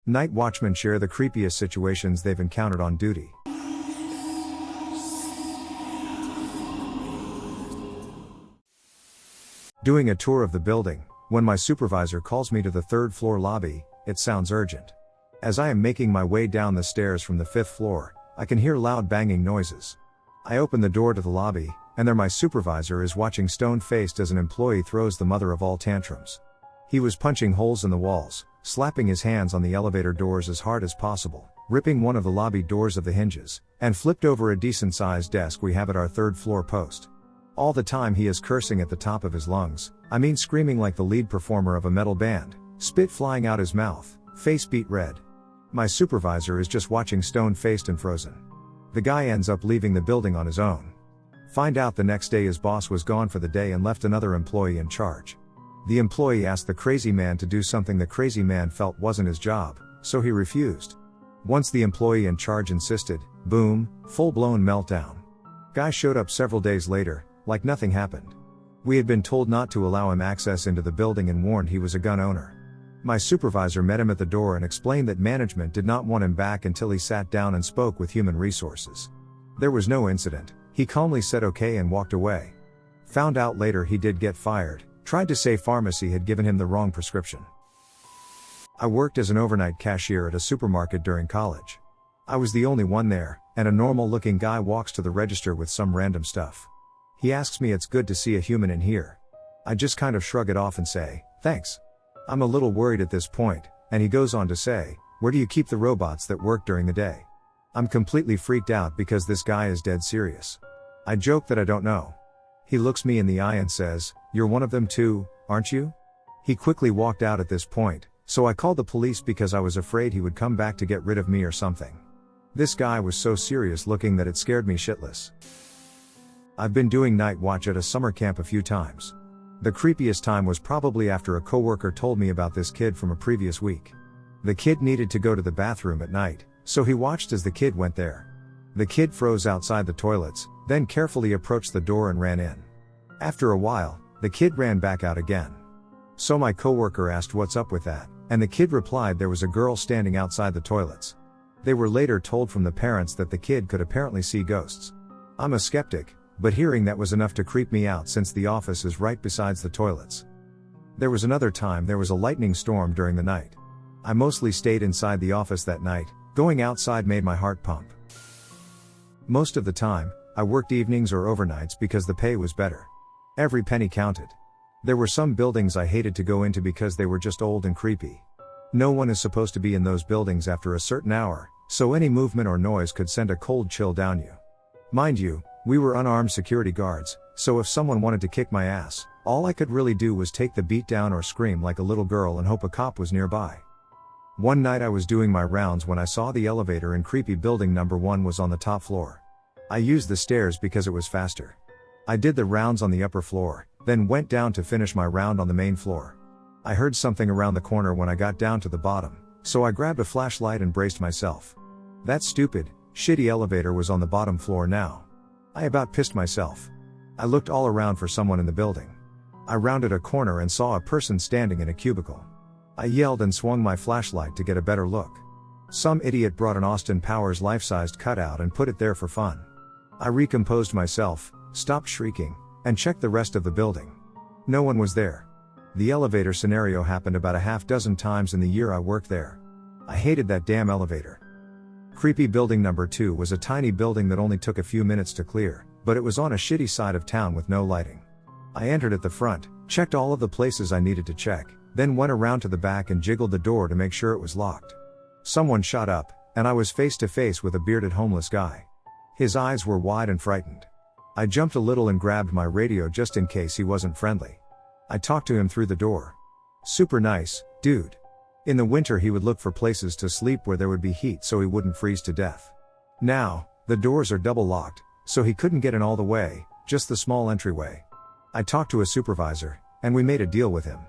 Night watchmen share the creepiest situations they've encountered on duty. Doing a tour of the building, when my supervisor calls me to the third floor lobby, it sounds urgent. As I am making my way down the stairs from the fifth floor, I can hear loud banging noises. I open the door to the lobby, and there my supervisor is watching stone-faced as an employee throws the mother of all tantrums. He was punching holes in the walls, slapping his hands on the elevator doors as hard as possible, ripping one of the lobby doors of the hinges, and flipped over a decent-sized desk we have at our third floor post. All the time he is cursing at the top of his lungs, I mean screaming like the lead performer of a metal band, spit flying out his mouth, face beat red. My supervisor is just watching stone-faced and frozen. The guy ends up leaving the building on his own. Find out the next day his boss was gone for the day and left another employee in charge. The employee asked the crazy man to do something the crazy man felt wasn't his job, so he refused. Once the employee in charge insisted, boom, full-blown meltdown. Guy showed up several days later, like nothing happened. We had been told not to allow him access into the building and warned he was a gun owner. My supervisor met him at the door and explained that management did not want him back until he sat down and spoke with human resources. There was no incident, he calmly said okay and walked away. Found out later he did get fired, tried to say pharmacy had given him the wrong prescription. I worked as an overnight cashier at a supermarket during college. I was the only one there, and a normal-looking guy walks to the register with some random stuff. He asks me it's good to see a human in here. I just kind of shrug it off and say, thanks. I'm a little worried at this point, and he goes on to say, where do you keep the robots that work during the day? I'm completely freaked out because this guy is dead serious. I joke that I don't know. He looks me in the eye and says, you're one of them too, aren't you? He quickly walked out at this point, so I called the police because I was afraid he would come back to get rid of me or something. This guy was so serious looking that it scared me shitless. I've been doing night watch at a summer camp a few times. The creepiest time was probably after a coworker told me about this kid from a previous week. The kid needed to go to the bathroom at night, so he watched as the kid went there. The kid froze outside the toilets, then carefully approached the door and ran in. After a while, the kid ran back out again. So my coworker asked what's up with that, and the kid replied there was a girl standing outside the toilets. They were later told from the parents that the kid could apparently see ghosts. I'm a skeptic, but hearing that was enough to creep me out since the office is right besides the toilets. There was another time there was a lightning storm during the night. I mostly stayed inside the office that night, going outside made my heart pump. Most of the time, I worked evenings or overnights because the pay was better. Every penny counted. There were some buildings I hated to go into because they were just old and creepy. No one is supposed to be in those buildings after a certain hour, so any movement or noise could send a cold chill down you. Mind you, we were unarmed security guards, so if someone wanted to kick my ass, all I could really do was take the beat down or scream like a little girl and hope a cop was nearby. One night I was doing my rounds when I saw the elevator in creepy building number 1 was on the top floor. I used the stairs because it was faster. I did the rounds on the upper floor, then went down to finish my round on the main floor. I heard something around the corner when I got down to the bottom, so I grabbed a flashlight and braced myself. That stupid, shitty elevator was on the bottom floor now. I about pissed myself. I looked all around for someone in the building. I rounded a corner and saw a person standing in a cubicle. I yelled and swung my flashlight to get a better look. Some idiot brought an Austin Powers life-sized cutout and put it there for fun. I recomposed myself, stopped shrieking, and checked the rest of the building. No one was there. The elevator scenario happened about a half dozen times in the year I worked there. I hated that damn elevator. Creepy building number 2 was a tiny building that only took a few minutes to clear, but it was on a shitty side of town with no lighting. I entered at the front, checked all of the places I needed to check, then went around to the back and jiggled the door to make sure it was locked. Someone shot up, and I was face to face with a bearded homeless guy. His eyes were wide and frightened. I jumped a little and grabbed my radio just in case he wasn't friendly. I talked to him through the door. Super nice, dude. In the winter he would look for places to sleep where there would be heat so he wouldn't freeze to death. Now, the doors are double locked, so he couldn't get in all the way, just the small entryway. I talked to a supervisor, and we made a deal with him.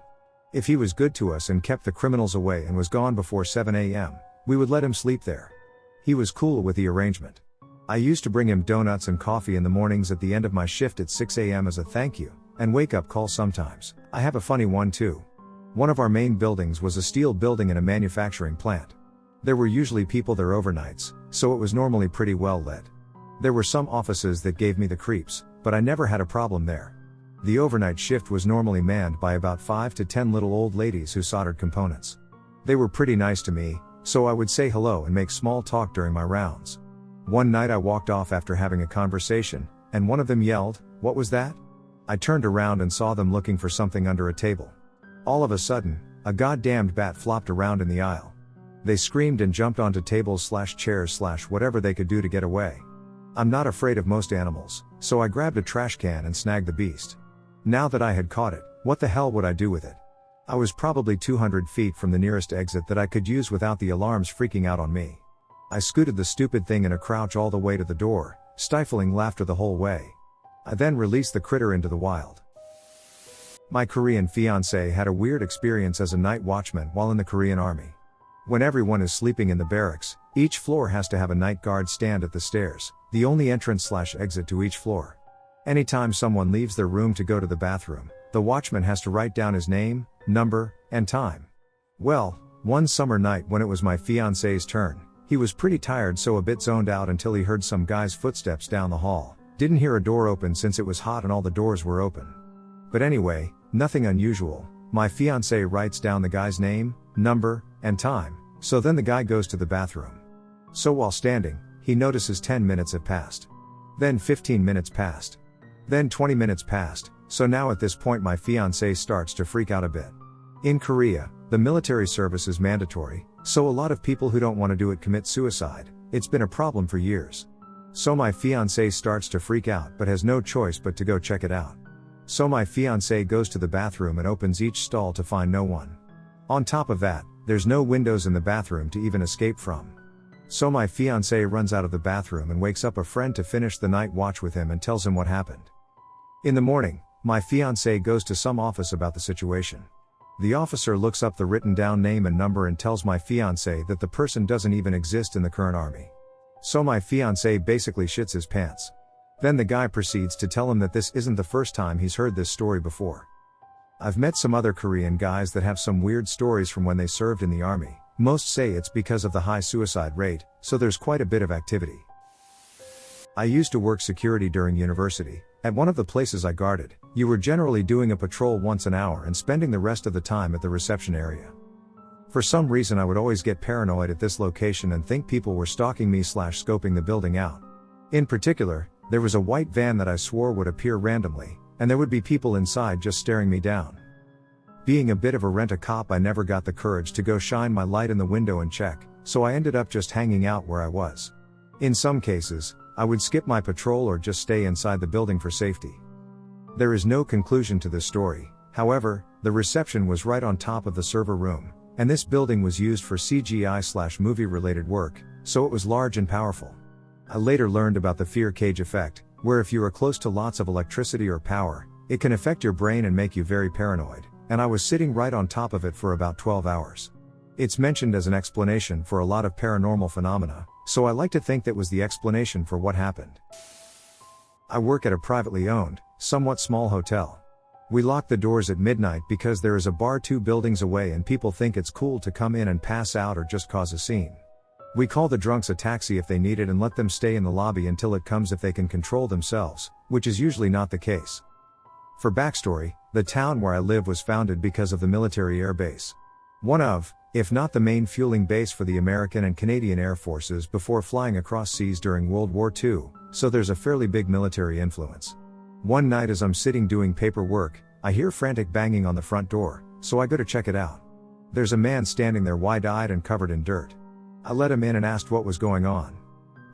If he was good to us and kept the criminals away and was gone before 7 a.m., we would let him sleep there. He was cool with the arrangement. I used to bring him donuts and coffee in the mornings at the end of my shift at 6 a.m. as a thank you, and wake-up call sometimes. I have a funny one too. One of our main buildings was a steel building in a manufacturing plant. There were usually people there overnights, so it was normally pretty well lit. There were some offices that gave me the creeps, but I never had a problem there. The overnight shift was normally manned by about 5 to 10 little old ladies who soldered components. They were pretty nice to me, so I would say hello and make small talk during my rounds. One night I walked off after having a conversation, and one of them yelled, "What was that?" I turned around and saw them looking for something under a table. All of a sudden, a goddamned bat flopped around in the aisle. They screamed and jumped onto tables/chairs/whatever they could do to get away. I'm not afraid of most animals, so I grabbed a trash can and snagged the beast. Now that I had caught it, what the hell would I do with it? I was probably 200 feet from the nearest exit that I could use without the alarms freaking out on me. I scooted the stupid thing in a crouch all the way to the door, stifling laughter the whole way. I then released the critter into the wild. My Korean fiancé had a weird experience as a night watchman while in the Korean army. When everyone is sleeping in the barracks, each floor has to have a night guard stand at the stairs, the only entrance/exit to each floor. Anytime someone leaves their room to go to the bathroom, the watchman has to write down his name, number, and time. Well, one summer night when it was my fiancé's turn, he was pretty tired, so a bit zoned out until he heard some guy's footsteps down the hall. Didn't hear a door open since it was hot and all the doors were open. But anyway, nothing unusual. My fiancé writes down the guy's name, number, and time, so then the guy goes to the bathroom. So while standing, he notices 10 minutes have passed. Then 15 minutes passed. Then 20 minutes passed, so now at this point my fiancé starts to freak out a bit. In Korea, the military service is mandatory, so a lot of people who don't want to do it commit suicide. It's been a problem for years. So my fiancé starts to freak out but has no choice but to go check it out. So my fiancé goes to the bathroom and opens each stall to find no one. On top of that, there's no windows in the bathroom to even escape from. So my fiancé runs out of the bathroom and wakes up a friend to finish the night watch with him and tells him what happened. In the morning, my fiancé goes to some office about the situation. The officer looks up the written down name and number and tells my fiancé that the person doesn't even exist in the current army. So my fiancé basically shits his pants. Then the guy proceeds to tell him that this isn't the first time he's heard this story before. I've met some other Korean guys that have some weird stories from when they served in the army. Most say it's because of the high suicide rate, so there's quite a bit of activity. I used to work security during university. At one of the places I guarded, you were generally doing a patrol once an hour and spending the rest of the time at the reception area. For some reason I would always get paranoid at this location and think people were stalking me/scoping the building out. In particular, there was a white van that I swore would appear randomly, and there would be people inside just staring me down. Being a bit of a rent-a-cop, I never got the courage to go shine my light in the window and check, so I ended up just hanging out where I was. In some cases, I would skip my patrol or just stay inside the building for safety. There is no conclusion to this story. However, the reception was right on top of the server room, and this building was used for CGI/movie related work, so it was large and powerful. I later learned about the fear cage effect, where if you are close to lots of electricity or power, it can affect your brain and make you very paranoid, and I was sitting right on top of it for about 12 hours. It's mentioned as an explanation for a lot of paranormal phenomena, so I like to think that was the explanation for what happened. I work at a privately owned, somewhat small hotel. We lock the doors at midnight because there is a bar 2 buildings away and people think it's cool to come in and pass out or just cause a scene. We call the drunks a taxi if they need it and let them stay in the lobby until it comes if they can control themselves, which is usually not the case. For backstory, the town where I live was founded because of the military air base. One of, if not the main fueling base for the American and Canadian Air Forces before flying across seas during World War II, so there's a fairly big military influence. One night as I'm sitting doing paperwork, I hear frantic banging on the front door, so I go to check it out. There's a man standing there wide-eyed and covered in dirt. I let him in and asked what was going on.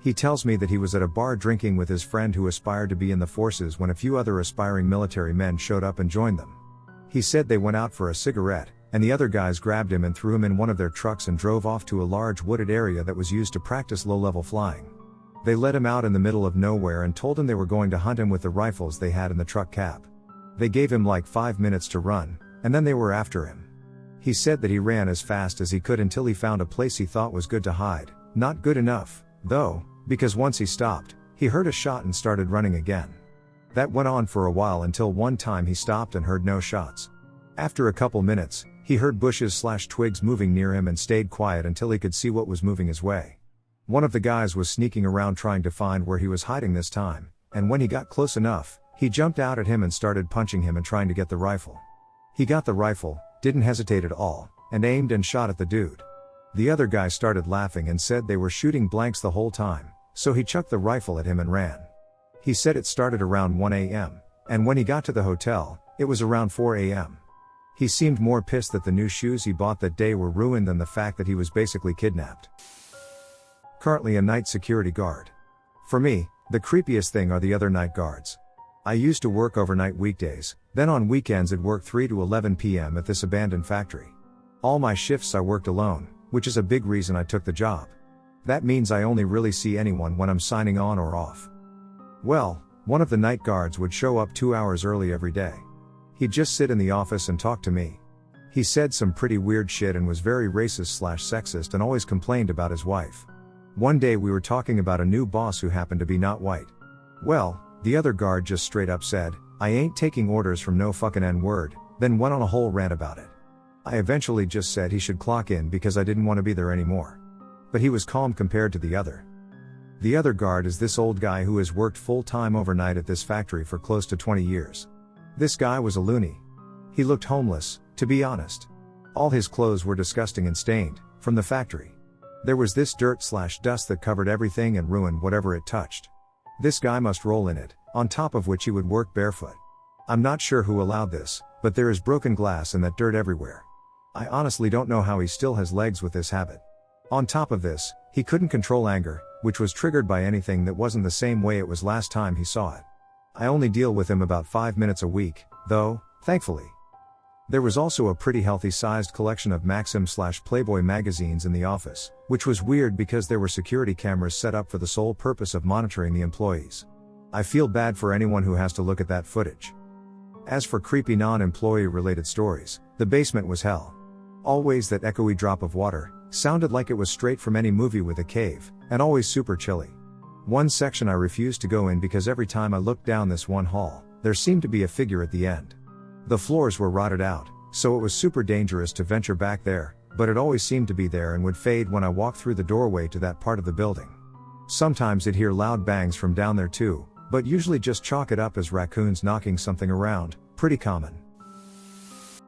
He tells me that he was at a bar drinking with his friend who aspired to be in the forces when a few other aspiring military men showed up and joined them. He said they went out for a cigarette, and the other guys grabbed him and threw him in one of their trucks and drove off to a large wooded area that was used to practice low-level flying. They let him out in the middle of nowhere and told him they were going to hunt him with the rifles they had in the truck cab. They gave him like 5 minutes to run, and then they were after him. He said that he ran as fast as he could until he found a place he thought was good to hide. Not good enough, though, because once he stopped, he heard a shot and started running again. That went on for a while until one time he stopped and heard no shots. After a couple minutes, He heard bushes/twigs moving near him and stayed quiet until he could see what was moving his way. One of the guys was sneaking around trying to find where he was hiding this time, and when he got close enough, he jumped out at him and started punching him and trying to get the rifle. He got the rifle, didn't hesitate at all, and aimed and shot at the dude. The other guy started laughing and said they were shooting blanks the whole time, so he chucked the rifle at him and ran. He said it started around 1 a.m., and when he got to the hotel, it was around 4 a.m. He seemed more pissed that the new shoes he bought that day were ruined than the fact that he was basically kidnapped. Currently a night security guard. For me, the creepiest thing are the other night guards. I used to work overnight weekdays, then on weekends I'd work 3 to 11 p.m. at this abandoned factory. All my shifts I worked alone, which is a big reason I took the job. That means I only really see anyone when I'm signing on or off. Well, one of the night guards would show up 2 hours early every day. He'd just sit in the office and talk to me. He said some pretty weird shit and was very racist/sexist and always complained about his wife. One day we were talking about a new boss who happened to be not white. Well, the other guard just straight up said, "I ain't taking orders from no fucking N-word," then went on a whole rant about it. I eventually just said he should clock in because I didn't want to be there anymore. But he was calm compared to the other. The other guard is this old guy who has worked full-time overnight at this factory for close to 20 years. This guy was a loony. He looked homeless, to be honest. All his clothes were disgusting and stained, from the factory. There was this dirt/dust that covered everything and ruined whatever it touched. This guy must roll in it, on top of which he would work barefoot. I'm not sure who allowed this, but there is broken glass and that dirt everywhere. I honestly don't know how he still has legs with this habit. On top of this, he couldn't control anger, which was triggered by anything that wasn't the same way it was last time he saw it. I only deal with him about 5 minutes a week, though, thankfully. There was also a pretty healthy sized collection of Maxim/Playboy magazines in the office, which was weird because there were security cameras set up for the sole purpose of monitoring the employees. I feel bad for anyone who has to look at that footage. As for creepy non-employee related stories, the basement was hell. Always that echoey drop of water, sounded like it was straight from any movie with a cave, and always super chilly. One section I refused to go in because every time I looked down this one hall, there seemed to be a figure at the end. The floors were rotted out, so it was super dangerous to venture back there, but it always seemed to be there and would fade when I walked through the doorway to that part of the building. Sometimes I'd hear loud bangs from down there too, but usually just chalk it up as raccoons knocking something around, pretty common.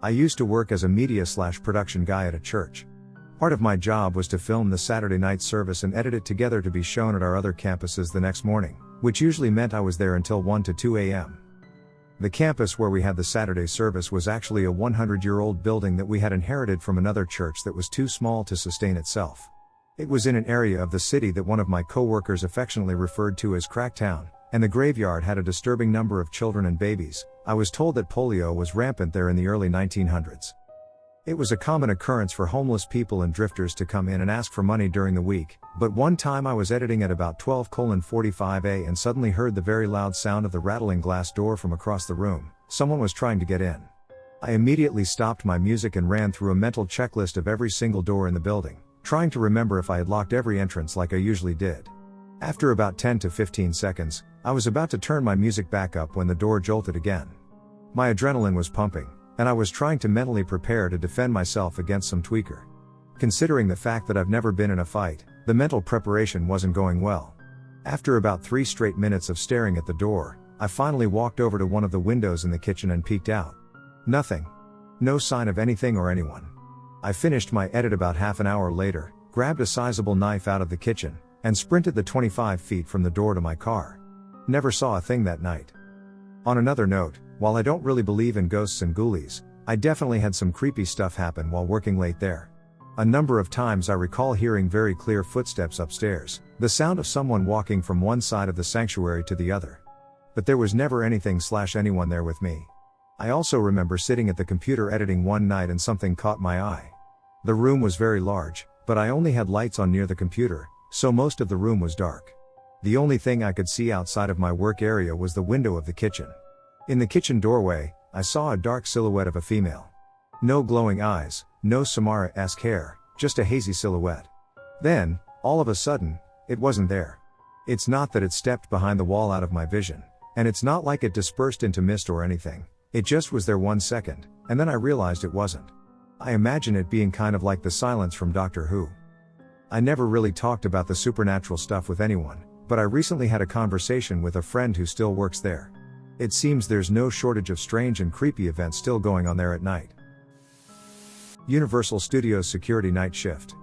I used to work as a media/production guy at a church. Part of my job was to film the Saturday night service and edit it together to be shown at our other campuses the next morning, which usually meant I was there until 1 to 2 a.m. The campus where we had the Saturday service was actually a 100-year-old building that we had inherited from another church that was too small to sustain itself. It was in an area of the city that one of my co-workers affectionately referred to as Cracktown, and the graveyard had a disturbing number of children and babies. I was told that polio was rampant there in the early 1900s. It was a common occurrence for homeless people and drifters to come in and ask for money during the week, but one time I was editing at about 12:45 and suddenly heard the very loud sound of the rattling glass door from across the room. Someone was trying to get in. I immediately stopped my music and ran through a mental checklist of every single door in the building, trying to remember if I had locked every entrance like I usually did. After about 10 to 15 seconds, I was about to turn my music back up when the door jolted again. My adrenaline was pumping, and I was trying to mentally prepare to defend myself against some tweaker. Considering the fact that I've never been in a fight, the mental preparation wasn't going well. After about 3 straight minutes of staring at the door, I finally walked over to one of the windows in the kitchen and peeked out. Nothing. No sign of anything or anyone. I finished my edit about half an hour later, grabbed a sizable knife out of the kitchen, and sprinted the 25 feet from the door to my car. Never saw a thing that night. On another note, while I don't really believe in ghosts and ghoulies, I definitely had some creepy stuff happen while working late there. A number of times I recall hearing very clear footsteps upstairs, the sound of someone walking from one side of the sanctuary to the other. But there was never anything/anyone there with me. I also remember sitting at the computer editing one night and something caught my eye. The room was very large, but I only had lights on near the computer, so most of the room was dark. The only thing I could see outside of my work area was the window of the kitchen. In the kitchen doorway, I saw a dark silhouette of a female. No glowing eyes, no Samara-esque hair, just a hazy silhouette. Then, all of a sudden, it wasn't there. It's not that it stepped behind the wall out of my vision, and it's not like it dispersed into mist or anything, it just was there 1 second, and then I realized it wasn't. I imagine it being kind of like the silence from Doctor Who. I never really talked about the supernatural stuff with anyone, but I recently had a conversation with a friend who still works there. It seems there's no shortage of strange and creepy events still going on there at night. Universal Studios Security Night Shift.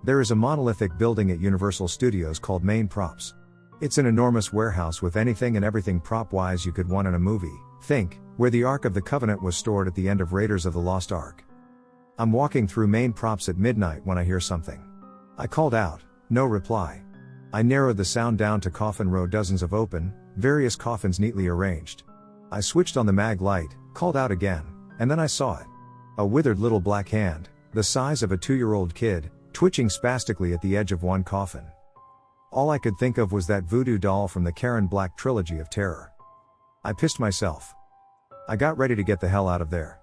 There is a monolithic building at Universal Studios called Main Props. It's an enormous warehouse with anything and everything prop-wise you could want in a movie. Think, where the Ark of the Covenant was stored at the end of Raiders of the Lost Ark. I'm walking through Main Props at midnight when I hear something. I called out, no reply. I narrowed the sound down to coffin row, dozens of open, various coffins neatly arranged. I switched on the mag light, called out again, and then I saw it. A withered little black hand, the size of a 2-year-old kid, twitching spastically at the edge of one coffin. All I could think of was that voodoo doll from the Karen Black trilogy of terror. I pissed myself. I got ready to get the hell out of there.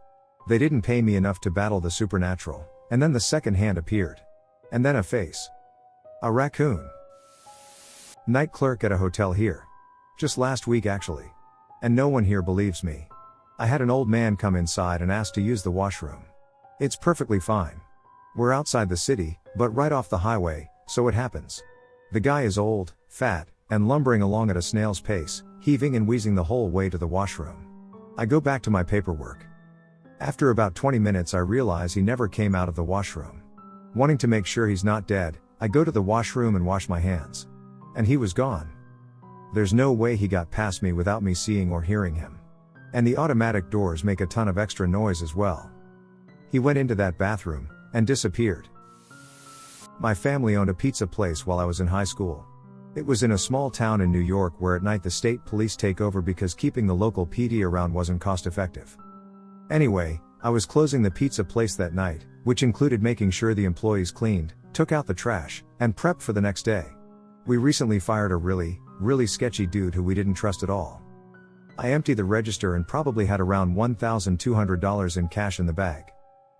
They didn't pay me enough to battle the supernatural, and then the second hand appeared. And then a face. A raccoon. Night clerk at a hotel here. Just last week actually. And no one here believes me. I had an old man come inside and ask to use the washroom. It's perfectly fine. We're outside the city, but right off the highway, so it happens. The guy is old, fat, and lumbering along at a snail's pace, heaving and wheezing the whole way to the washroom. I go back to my paperwork. After about 20 minutes I realize he never came out of the washroom. Wanting to make sure he's not dead, I go to the washroom and wash my hands. And he was gone. There's no way he got past me without me seeing or hearing him. And the automatic doors make a ton of extra noise as well. He went into that bathroom, and disappeared. My family owned a pizza place while I was in high school. It was in a small town in New York where at night the state police take over because keeping the local PD around wasn't cost effective. Anyway, I was closing the pizza place that night, which included making sure the employees cleaned, took out the trash, and prepped for the next day. We recently fired a really sketchy dude who we didn't trust at all. I emptied the register and probably had around $1,200 in cash in the bag.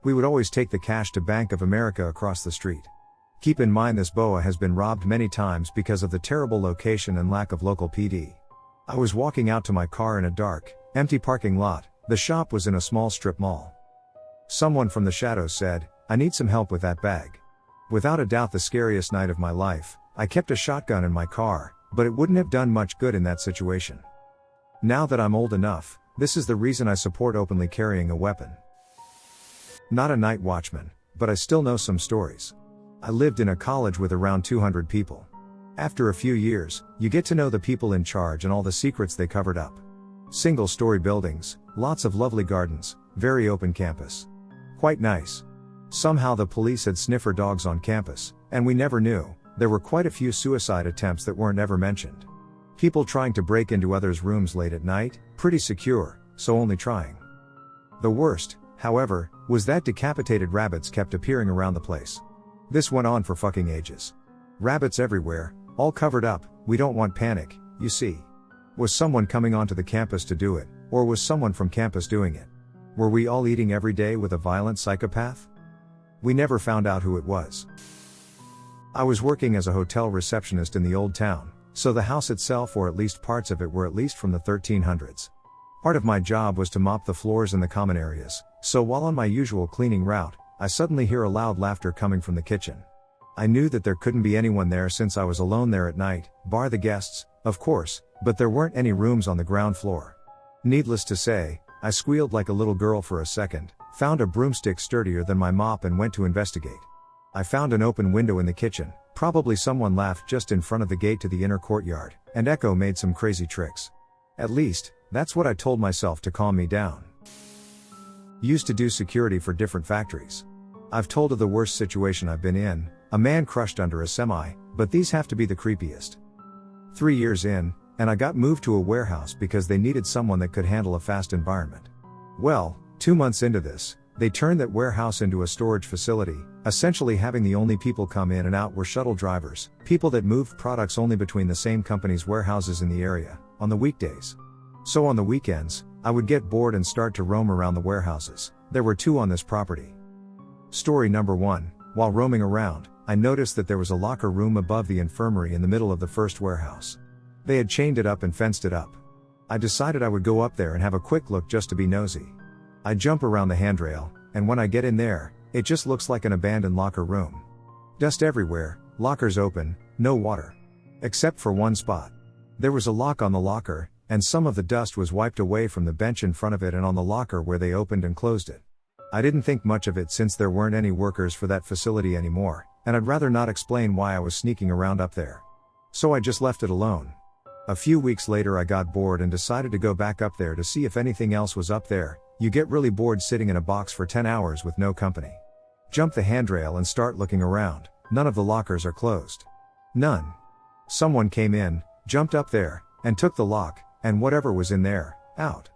We would always take the cash to Bank of America across the street. Keep in mind this BOA has been robbed many times because of the terrible location and lack of local PD. I was walking out to my car in a dark, empty parking lot. The shop was in a small strip mall. Someone from the shadows said, "I need some help with that bag." Without a doubt the scariest night of my life. I kept a shotgun in my car, but it wouldn't have done much good in that situation. Now that I'm old enough, this is the reason I support openly carrying a weapon. Not a night watchman, but I still know some stories. I lived in a college with around 200 people. After a few years, you get to know the people in charge and all the secrets they covered up. Single-story buildings, lots of lovely gardens, very open campus. Quite nice. Somehow the police had sniffer dogs on campus, and we never knew. There were quite a few suicide attempts that weren't ever mentioned. People trying to break into others' rooms late at night, pretty secure, so only trying. The worst, however, was that decapitated rabbits kept appearing around the place. This went on for fucking ages. Rabbits everywhere, all covered up. We don't want panic, you see. Was someone coming onto the campus to do it, or was someone from campus doing it? Were we all eating every day with a violent psychopath? We never found out who it was. I was working as a hotel receptionist in the old town, so the house itself, or at least parts of it, were at least from the 1300s. Part of my job was to mop the floors in the common areas, so while on my usual cleaning route, I suddenly hear a loud laughter coming from the kitchen. I knew that there couldn't be anyone there since I was alone there at night, bar the guests, of course, but there weren't any rooms on the ground floor. Needless to say, I squealed like a little girl for a second, found a broomstick sturdier than my mop and went to investigate. I found an open window in the kitchen, probably someone laughed just in front of the gate to the inner courtyard, and Echo made some crazy tricks. At least, that's what I told myself to calm me down. Used to do security for different factories. I've told of the worst situation I've been in, a man crushed under a semi, but these have to be the creepiest. 3 years in, and I got moved to a warehouse because they needed someone that could handle a fast environment. Well, 2 months into this, they turned that warehouse into a storage facility, essentially having the only people come in and out were shuttle drivers, people that moved products only between the same company's warehouses in the area, on the weekdays. So on the weekends, I would get bored and start to roam around the warehouses. There were 2 on this property. Story number 1, while roaming around, I noticed that there was a locker room above the infirmary in the middle of the first warehouse. They had chained it up and fenced it up. I decided I would go up there and have a quick look just to be nosy. I jump around the handrail, and when I get in there, It just looks like an abandoned locker room. Dust everywhere, lockers open, no water. Except for one spot. There was a lock on the locker, and some of the dust was wiped away from the bench in front of it and on the locker where they opened and closed it. I didn't think much of it since there weren't any workers for that facility anymore, and I'd rather not explain why I was sneaking around up there. So I just left it alone. A few weeks later I got bored and decided to go back up there to see if anything else was up there. You get really bored sitting in a box for 10 hours with no company. Jump the handrail and start looking around. None of the lockers are closed. None. Someone came in, jumped up there, and took the lock, and whatever was in there, out.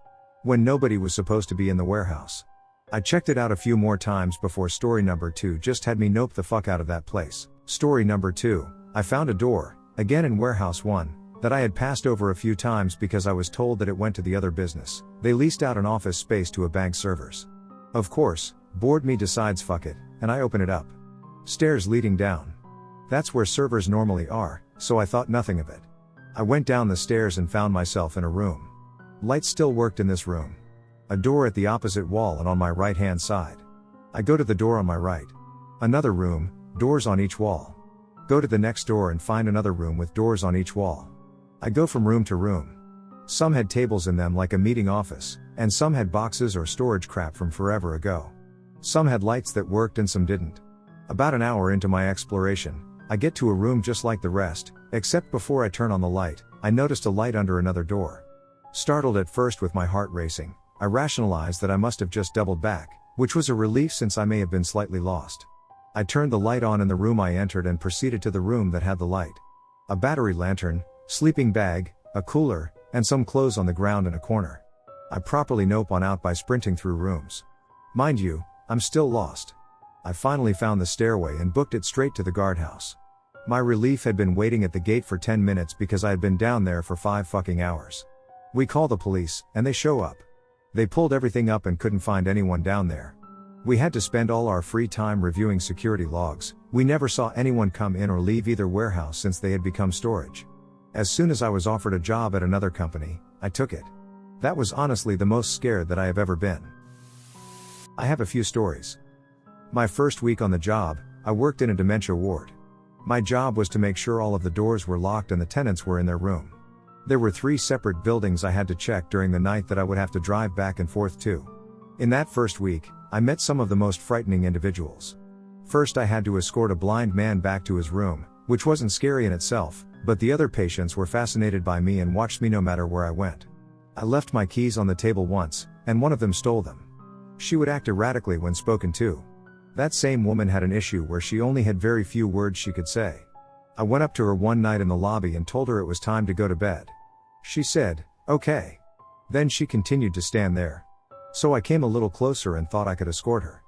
When nobody was supposed to be in the warehouse. I checked it out a few more times before story number 2 just had me nope the fuck out of that place. Story number 2, I found a door, again in warehouse 1, that I had passed over a few times because I was told that it went to the other business. They leased out an office space to a bank's servers. Of course, bored me decides fuck it, and I open it up. Stairs leading down. That's where servers normally are, so I thought nothing of it. I went down the stairs and found myself in a room. Lights still worked in this room. A door at the opposite wall and on my right hand side. I go to the door on my right. Another room, doors on each wall. Go to the next door and find another room with doors on each wall. I go from room to room. Some had tables in them like a meeting office, and some had boxes or storage crap from forever ago. Some had lights that worked and some didn't. About an hour into my exploration, I get to a room just like the rest, except before I turn on the light, I noticed a light under another door. Startled at first with my heart racing, I rationalized that I must have just doubled back, which was a relief since I may have been slightly lost. I turned the light on in the room I entered and proceeded to the room that had the light. A battery lantern, sleeping bag, a cooler, and some clothes on the ground in a corner. I properly nope on out by sprinting through rooms. Mind you, I'm still lost. I finally found the stairway and booked it straight to the guardhouse. My relief had been waiting at the gate for 10 minutes because I had been down there for 5 fucking hours. We call the police, and they show up. They pulled everything up and couldn't find anyone down there. We had to spend all our free time reviewing security logs. We never saw anyone come in or leave either warehouse since they had become storage. As soon as I was offered a job at another company, I took it. That was honestly the most scared that I have ever been. I have a few stories. My first week on the job, I worked in a dementia ward. My job was to make sure all of the doors were locked and the tenants were in their room. There were 3 separate buildings I had to check during the night that I would have to drive back and forth to. In that first week, I met some of the most frightening individuals. First I had to escort a blind man back to his room, which wasn't scary in itself, but the other patients were fascinated by me and watched me no matter where I went. I left my keys on the table once, and one of them stole them. She would act erratically when spoken to. That same woman had an issue where she only had very few words she could say. I went up to her one night in the lobby and told her it was time to go to bed. She said, "Okay." Then she continued to stand there. So I came a little closer and thought I could escort her.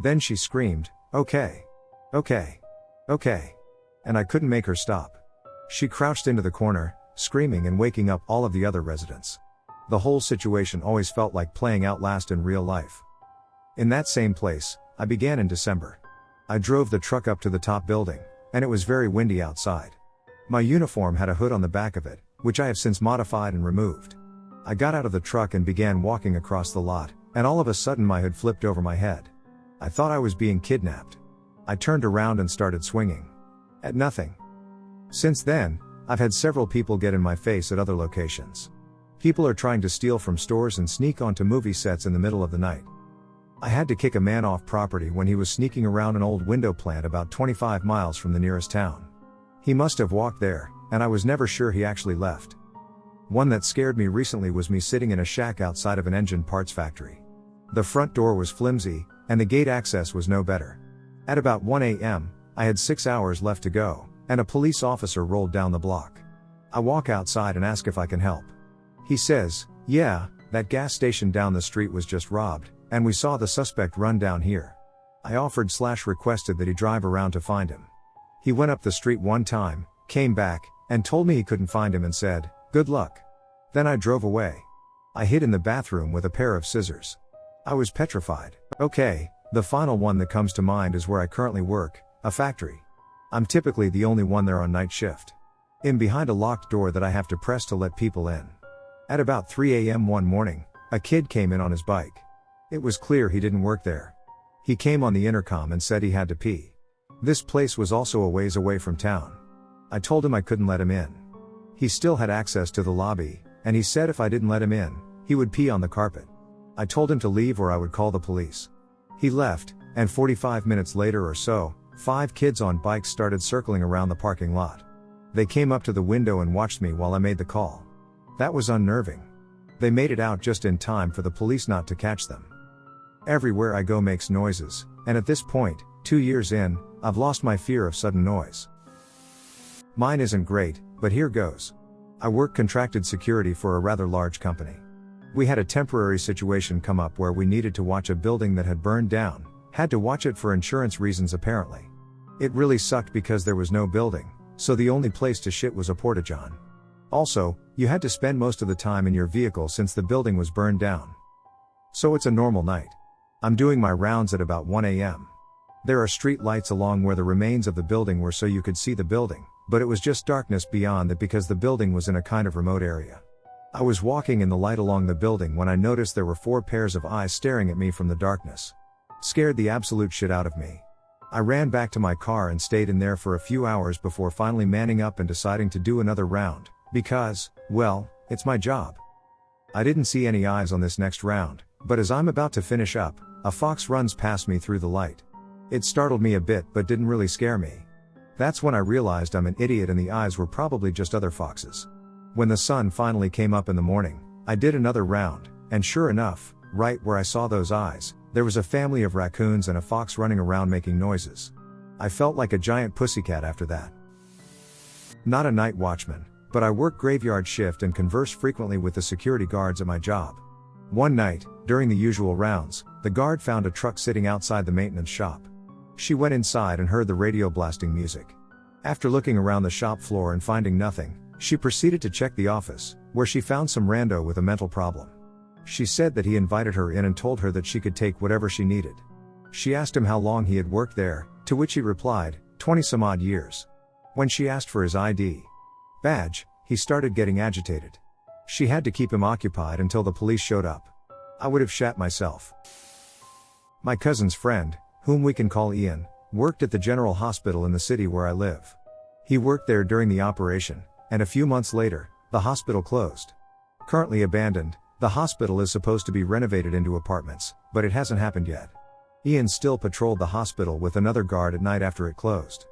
Then she screamed, "Okay. Okay. Okay." And I couldn't make her stop. She crouched into the corner, screaming and waking up all of the other residents. The whole situation always felt like playing Outlast in real life. In that same place, I began in December. I drove the truck up to the top building, and it was very windy outside. My uniform had a hood on the back of it, which I have since modified and removed. I got out of the truck and began walking across the lot, and all of a sudden my hood flipped over my head. I thought I was being kidnapped. I turned around and started swinging. At nothing. Since then, I've had several people get in my face at other locations. People are trying to steal from stores and sneak onto movie sets in the middle of the night. I had to kick a man off property when he was sneaking around an old window plant about 25 miles from the nearest town. He must have walked there, and I was never sure he actually left. One that scared me recently was me sitting in a shack outside of an engine parts factory. The front door was flimsy, and the gate access was no better. At about 1 a.m., I had 6 hours left to go, and a police officer rolled down the block. I walk outside and ask if I can help. He says, "Yeah, that gas station down the street was just robbed, and we saw the suspect run down here." I offered/requested that he drive around to find him. He went up the street one time, came back, and told me he couldn't find him and said, "Good luck." Then I drove away. I hid in the bathroom with a pair of scissors. I was petrified. Okay, the final one that comes to mind is where I currently work, a factory. I'm typically the only one there on night shift. In behind a locked door that I have to press to let people in. At about 3 a.m. one morning, a kid came in on his bike. It was clear he didn't work there. He came on the intercom and said he had to pee. This place was also a ways away from town. I told him I couldn't let him in. He still had access to the lobby, and he said if I didn't let him in, he would pee on the carpet. I told him to leave or I would call the police. He left, and 45 minutes later or so, 5 kids on bikes started circling around the parking lot. They came up to the window and watched me while I made the call. That was unnerving. They made it out just in time for the police not to catch them. Everywhere I go makes noises, and at this point, 2 years in, I've lost my fear of sudden noise. Mine isn't great, but here goes. I work contracted security for a rather large company. We had a temporary situation come up where we needed to watch a building that had burned down, had to watch it for insurance reasons apparently. It really sucked because there was no building, so the only place to shit was a porta-john. Also, you had to spend most of the time in your vehicle since the building was burned down. So it's a normal night. I'm doing my rounds at about 1 a.m. There are street lights along where the remains of the building were so you could see the building, but it was just darkness beyond that because the building was in a kind of remote area. I was walking in the light along the building when I noticed there were 4 pairs of eyes staring at me from the darkness. Scared the absolute shit out of me. I ran back to my car and stayed in there for a few hours before finally manning up and deciding to do another round, because, well, it's my job. I didn't see any eyes on this next round, but as I'm about to finish up, a fox runs past me through the light. It startled me a bit but didn't really scare me. That's when I realized I'm an idiot and the eyes were probably just other foxes. When the sun finally came up in the morning, I did another round, and sure enough, right where I saw those eyes, there was a family of raccoons and a fox running around making noises. I felt like a giant pussycat after that. Not a night watchman, but I work graveyard shift and converse frequently with the security guards at my job. One night, during the usual rounds, the guard found a truck sitting outside the maintenance shop. She went inside and heard the radio blasting music. After looking around the shop floor and finding nothing, she proceeded to check the office, where she found some rando with a mental problem. She said that he invited her in and told her that she could take whatever she needed. She asked him how long he had worked there, to which he replied, 20 some odd years. When she asked for his ID badge, he started getting agitated. She had to keep him occupied until the police showed up. I would have shat myself. My cousin's friend, whom we can call Ian, worked at the general hospital in the city where I live. He worked there during the operation, and a few months later, the hospital closed. Currently abandoned, the hospital is supposed to be renovated into apartments, but it hasn't happened yet. Ian still patrolled the hospital with another guard at night after it closed.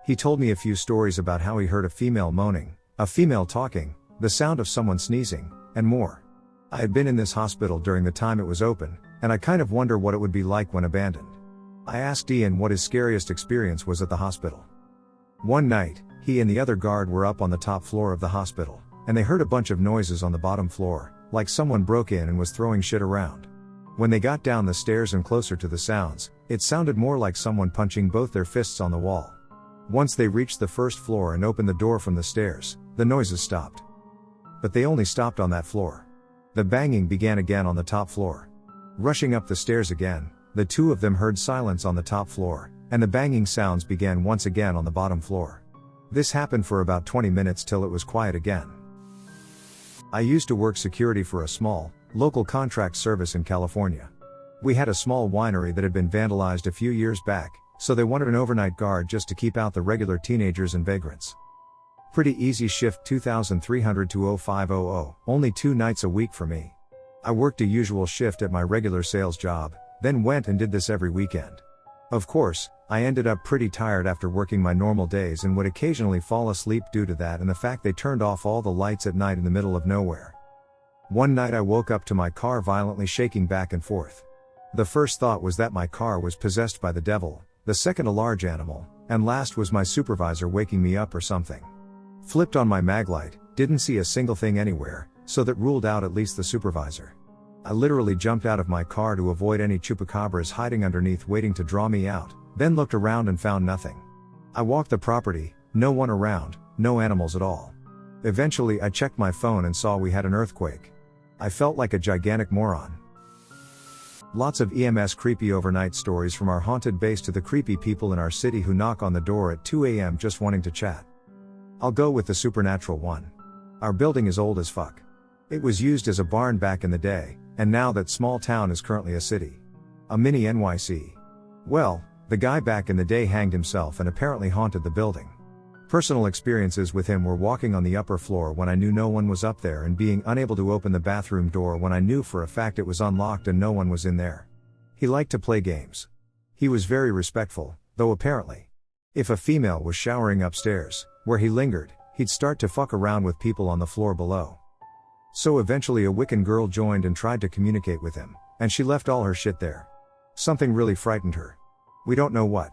He told me a few stories about how he heard a female moaning, a female talking, the sound of someone sneezing, and more. I had been in this hospital during the time it was open, and I kind of wonder what it would be like when abandoned. I asked Ian what his scariest experience was at the hospital. One night, he and the other guard were up on the top floor of the hospital, and they heard a bunch of noises on the bottom floor, like someone broke in and was throwing shit around. When they got down the stairs and closer to the sounds, it sounded more like someone punching both their fists on the wall. Once they reached the first floor and opened the door from the stairs, the noises stopped. But they only stopped on that floor. The banging began again on the top floor. Rushing up the stairs again, the two of them heard silence on the top floor, and the banging sounds began once again on the bottom floor. This happened for about 20 minutes till it was quiet again. I used to work security for a small, local contract service in California. We had a small winery that had been vandalized a few years back, so they wanted an overnight guard just to keep out the regular teenagers and vagrants. Pretty easy shift, 2300 to 0500, only 2 nights a week for me. I worked a usual shift at my regular sales job, then went and did this every weekend. Of course, I ended up pretty tired after working my normal days and would occasionally fall asleep due to that and the fact they turned off all the lights at night in the middle of nowhere. One night I woke up to my car violently shaking back and forth. The first thought was that my car was possessed by the devil, the second a large animal, and last was my supervisor waking me up or something. Flipped on my maglite, didn't see a single thing anywhere, so that ruled out at least the supervisor. I literally jumped out of my car to avoid any chupacabras hiding underneath waiting to draw me out, then looked around and found nothing. I walked the property, no one around, no animals at all. Eventually I checked my phone and saw we had an earthquake. I felt like a gigantic moron. Lots of EMS creepy overnight stories from our haunted base to the creepy people in our city who knock on the door at 2 a.m. just wanting to chat. I'll go with the supernatural one. Our building is old as fuck. It was used as a barn back in the day, and now that small town is currently a city. A mini NYC. Well, the guy back in the day hanged himself and apparently haunted the building. Personal experiences with him were walking on the upper floor when I knew no one was up there and being unable to open the bathroom door when I knew for a fact it was unlocked and no one was in there. He liked to play games. He was very respectful, though apparently. If a female was showering upstairs, where he lingered, he'd start to fuck around with people on the floor below. So eventually a Wiccan girl joined and tried to communicate with him, and she left all her shit there. Something really frightened her. We don't know what.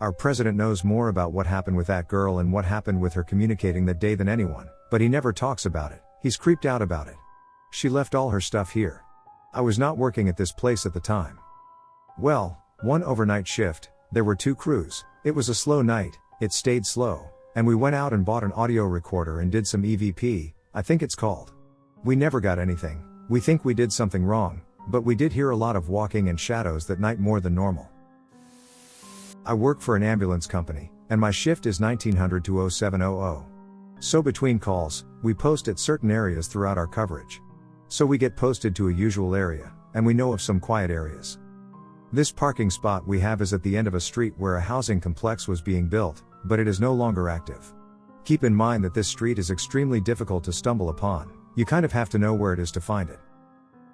Our president knows more about what happened with that girl and what happened with her communicating that day than anyone, but he never talks about it. He's creeped out about it. She left all her stuff here. I was not working at this place at the time. Well, one overnight shift, there were 2 crews, it was a slow night, it stayed slow, and we went out and bought an audio recorder and did some EVP, I think it's called. We never got anything, we think we did something wrong, but we did hear a lot of walking and shadows that night more than normal. I work for an ambulance company, and my shift is 1900 to 0700. So between calls, we post at certain areas throughout our coverage. So we get posted to a usual area, and we know of some quiet areas. This parking spot we have is at the end of a street where a housing complex was being built, but it is no longer active. Keep in mind that this street is extremely difficult to stumble upon, you kind of have to know where it is to find it.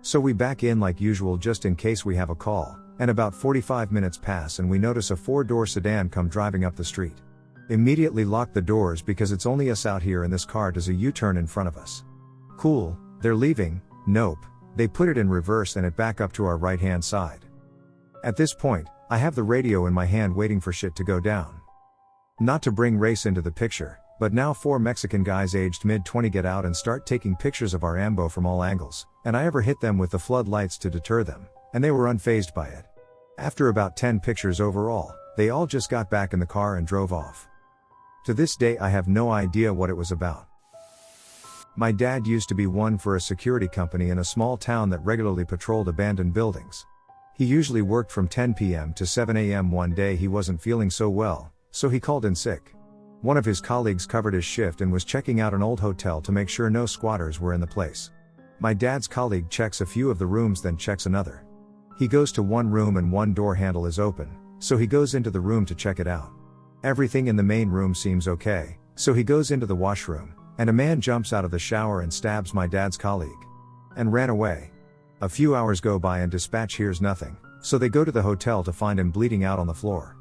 So we back in like usual just in case we have a call, and about 45 minutes pass and we notice a 4-door sedan come driving up the street. Immediately lock the doors because it's only us out here and this car does a U-turn in front of us. Cool, they're leaving, nope, they put it in reverse and it back up to our right hand side. At this point, I have the radio in my hand waiting for shit to go down. Not to bring race into the picture, but now 4 Mexican guys aged mid-20 get out and start taking pictures of our ambo from all angles, and I ever hit them with the floodlights to deter them, and they were unfazed by it. After about 10 pictures overall, they all just got back in the car and drove off. To this day I have no idea what it was about. My dad used to be one for a security company in a small town that regularly patrolled abandoned buildings. He usually worked from 10 p.m. to 7 a.m. One day he wasn't feeling so well, so he called in sick. One of his colleagues covered his shift and was checking out an old hotel to make sure no squatters were in the place. My dad's colleague checks a few of the rooms then checks another. He goes to one room and one door handle is open, so he goes into the room to check it out. Everything in the main room seems okay, so he goes into the washroom, and a man jumps out of the shower and stabs my dad's colleague. And ran away. A few hours go by and dispatch hears nothing, so they go to the hotel to find him bleeding out on the floor.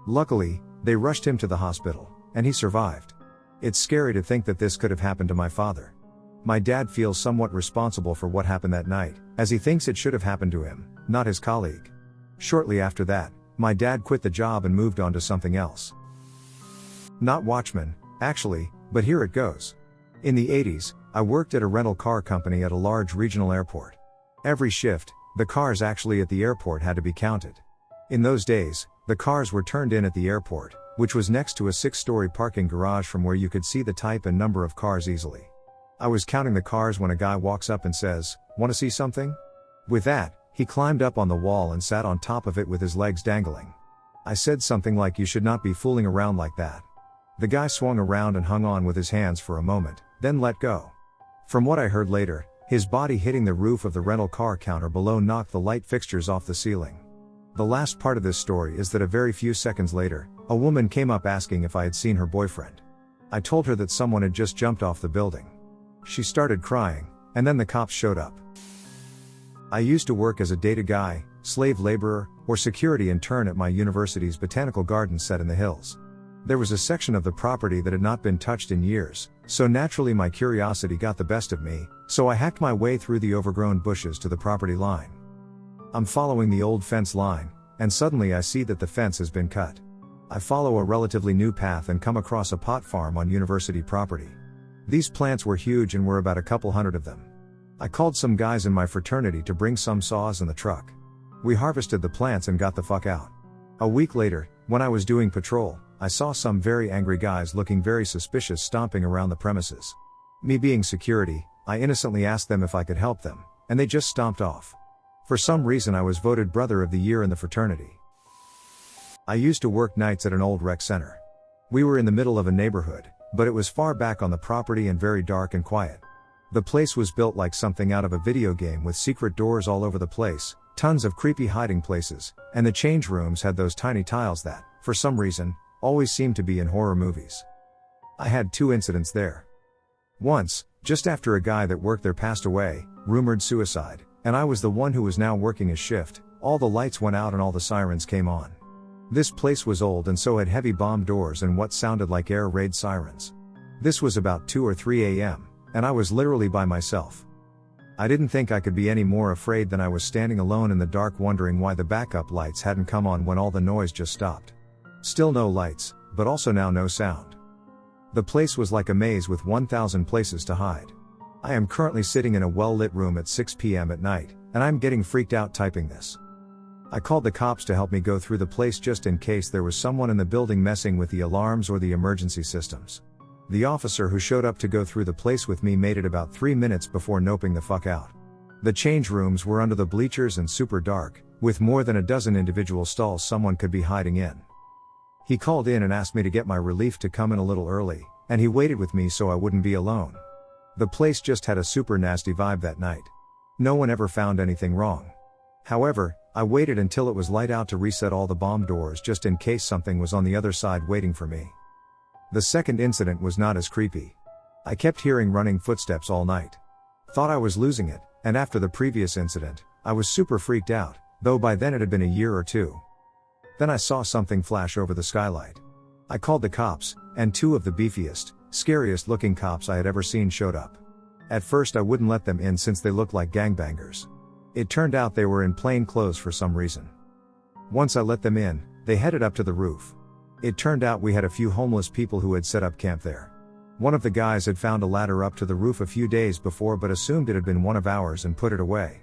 Luckily, they rushed him to the hospital, and he survived. It's scary to think that this could have happened to my father. My dad feels somewhat responsible for what happened that night, as he thinks it should have happened to him, not his colleague. Shortly after that, my dad quit the job and moved on to something else. Not Watchmen, actually, but here it goes. In the 80s, I worked at a rental car company at a large regional airport. Every shift, the cars actually at the airport had to be counted. In those days, the cars were turned in at the airport, which was next to a 6-story parking garage from where you could see the type and number of cars easily. I was counting the cars when a guy walks up and says, "Want to see something?" With that, he climbed up on the wall and sat on top of it with his legs dangling. I said something like, "You should not be fooling around like that." The guy swung around and hung on with his hands for a moment, then let go. From what I heard later, his body hitting the roof of the rental car counter below knocked the light fixtures off the ceiling. The last part of this story is that a very few seconds later, a woman came up asking if I had seen her boyfriend. I told her that someone had just jumped off the building. She started crying, and then the cops showed up. I used to work as a data guy, slave laborer, or security intern at my university's botanical garden set in the hills. There was a section of the property that had not been touched in years, so naturally my curiosity got the best of me, so I hacked my way through the overgrown bushes to the property line. I'm following the old fence line, and suddenly I see that the fence has been cut. I follow a relatively new path and come across a pot farm on university property. These plants were huge and were about a couple hundred of them. I called some guys in my fraternity to bring some saws in the truck. We harvested the plants and got the fuck out. A week later, when I was doing patrol, I saw some very angry guys looking very suspicious stomping around the premises. Me being security, I innocently asked them if I could help them, and they just stomped off. For some reason I was voted Brother of the Year in the fraternity. I used to work nights at an old rec center. We were in the middle of a neighborhood, but it was far back on the property and very dark and quiet. The place was built like something out of a video game with secret doors all over the place, Tons of creepy hiding places, and the change rooms had those tiny tiles that, for some reason, always seem to be in horror movies. I had 2 incidents there. Once, just after a guy that worked there passed away, rumored suicide, and I was the one who was now working his shift, all the lights went out and all the sirens came on. This place was old and so had heavy bomb doors and what sounded like air raid sirens. This was about 2 or 3 a.m., and I was literally by myself. I didn't think I could be any more afraid than I was standing alone in the dark wondering why the backup lights hadn't come on when all the noise just stopped. Still no lights, but also now no sound. The place was like a maze with 1,000 places to hide. I am currently sitting in a well-lit room at 6 p.m. at night, and I'm getting freaked out typing this. I called the cops to help me go through the place just in case there was someone in the building messing with the alarms or the emergency systems. The officer who showed up to go through the place with me made it about 3 minutes before noping the fuck out. The change rooms were under the bleachers and super dark, with more than a dozen individual stalls someone could be hiding in. He called in and asked me to get my relief to come in a little early, and he waited with me so I wouldn't be alone. The place just had a super nasty vibe that night. No one ever found anything wrong. However, I waited until it was light out to reset all the bomb doors just in case something was on the other side waiting for me. The second incident was not as creepy. I kept hearing running footsteps all night. Thought I was losing it, and after the previous incident, I was super freaked out, though by then it had been a year or 2. Then I saw something flash over the skylight. I called the cops, and 2 of the beefiest, scariest looking cops I had ever seen showed up. At first I wouldn't let them in since they looked like gangbangers. It turned out they were in plain clothes for some reason. Once I let them in, they headed up to the roof. It turned out we had a few homeless people who had set up camp there. One of the guys had found a ladder up to the roof a few days before but assumed it had been one of ours and put it away.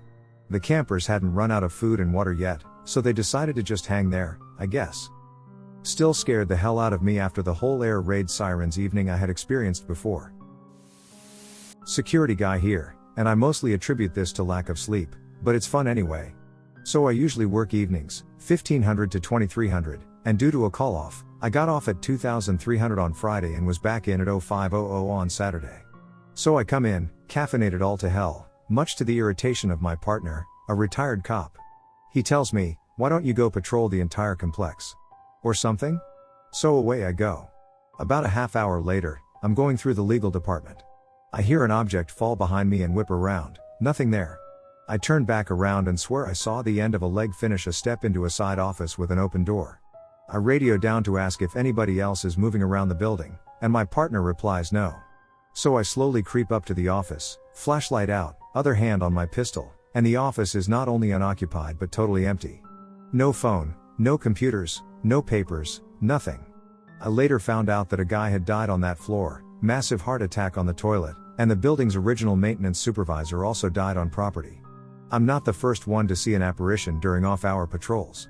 The campers hadn't run out of food and water yet, so they decided to just hang there, I guess. Still scared the hell out of me after the whole air raid sirens evening I had experienced before. Security guy here, and I mostly attribute this to lack of sleep, but it's fun anyway. So I usually work evenings, 1500 to 2300, and due to a call-off, I got off at 2300 on Friday and was back in at 0500 on Saturday. So I come in, caffeinated all to hell, much to the irritation of my partner, a retired cop. He tells me, "Why don't you go patrol the entire complex? Or something?" So away I go. About a half hour later, I'm going through the legal department. I hear an object fall behind me and whip around, nothing there. I turn back around and swear I saw the end of a leg finish a step into a side office with an open door. I radio down to ask if anybody else is moving around the building, and my partner replies no. So I slowly creep up to the office, flashlight out, other hand on my pistol, and the office is not only unoccupied but totally empty. No phone, no computers, no papers, nothing. I later found out that a guy had died on that floor, massive heart attack on the toilet, and the building's original maintenance supervisor also died on property. I'm not the first one to see an apparition during off-hour patrols.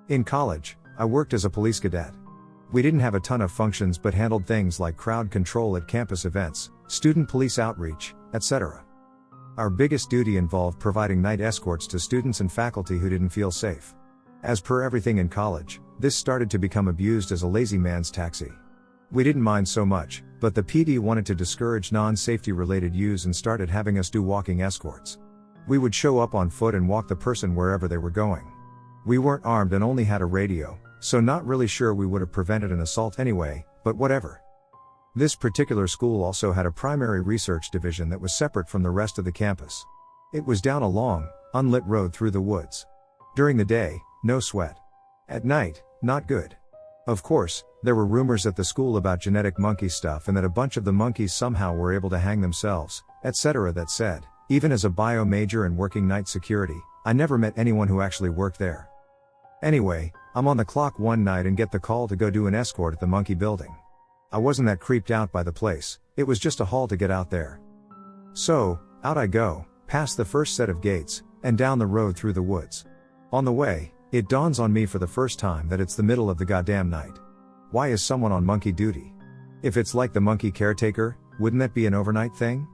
In college, I worked as a police cadet. We didn't have a ton of functions but handled things like crowd control at campus events, student police outreach, etc. Our biggest duty involved providing night escorts to students and faculty who didn't feel safe. As per everything in college, this started to become abused as a lazy man's taxi. We didn't mind so much, but the PD wanted to discourage non-safety related use and started having us do walking escorts. We would show up on foot and walk the person wherever they were going. We weren't armed and only had a radio, so not really sure we would have prevented an assault anyway, but whatever. This particular school also had a primary research division that was separate from the rest of the campus. It was down a long, unlit road through the woods. During the day, no sweat. At night, not good. Of course, there were rumors at the school about genetic monkey stuff and that a bunch of the monkeys somehow were able to hang themselves, etc. That said, even as a bio major and working night security, I never met anyone who actually worked there. Anyway, I'm on the clock one night and get the call to go do an escort at the monkey building. I wasn't that creeped out by the place, it was just a haul to get out there. So, out I go, past the first set of gates, and down the road through the woods. On the way, it dawns on me for the first time that it's the middle of the goddamn night. Why is someone on monkey duty? If it's like the monkey caretaker, wouldn't that be an overnight thing?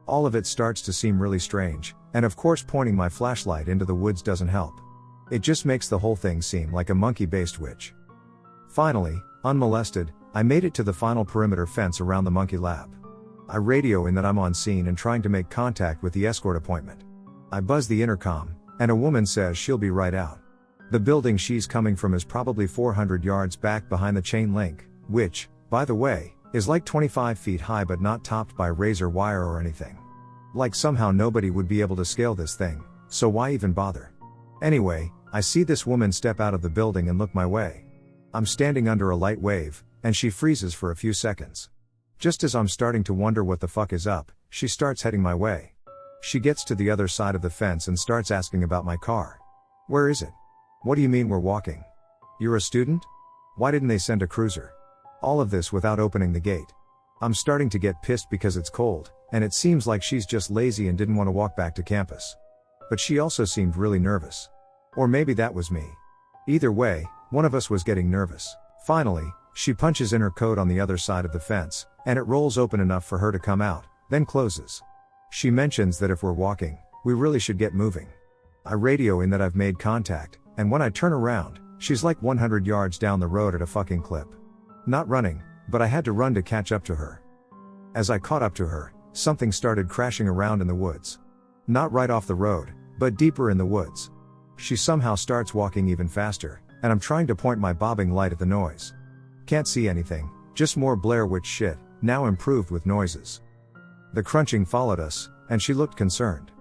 All of it starts to seem really strange, and of course pointing my flashlight into the woods doesn't help. It just makes the whole thing seem like a monkey-based witch. Finally, unmolested, I made it to the final perimeter fence around the monkey lab. I radio in that I'm on scene and trying to make contact with the escort appointment. I buzz the intercom, and a woman says she'll be right out. The building she's coming from is probably 400 yards back behind the chain link, which, by the way, is like 25 feet high but not topped by razor wire or anything. Like somehow nobody would be able to scale this thing, so why even bother? Anyway, I see this woman step out of the building and look my way. I'm standing under a light wave, and she freezes for a few seconds. Just as I'm starting to wonder what the fuck is up, she starts heading my way. She gets to the other side of the fence and starts asking about my car. Where is it? What do you mean we're walking? You're a student? Why didn't they send a cruiser? All of this without opening the gate. I'm starting to get pissed because it's cold, and it seems like she's just lazy and didn't want to walk back to campus. But she also seemed really nervous. Or maybe that was me. Either way, one of us was getting nervous. Finally, she punches in her code on the other side of the fence, and it rolls open enough for her to come out, then closes. She mentions that if we're walking, we really should get moving. I radio in that I've made contact, and when I turn around, she's like 100 yards down the road at a fucking clip. Not running, but I had to run to catch up to her. As I caught up to her, something started crashing around in the woods. Not right off the road, but deeper in the woods. She somehow starts walking even faster, and I'm trying to point my bobbing light at the noise. Can't see anything, just more Blair Witch shit, now improved with noises. The crunching followed us, and she looked concerned.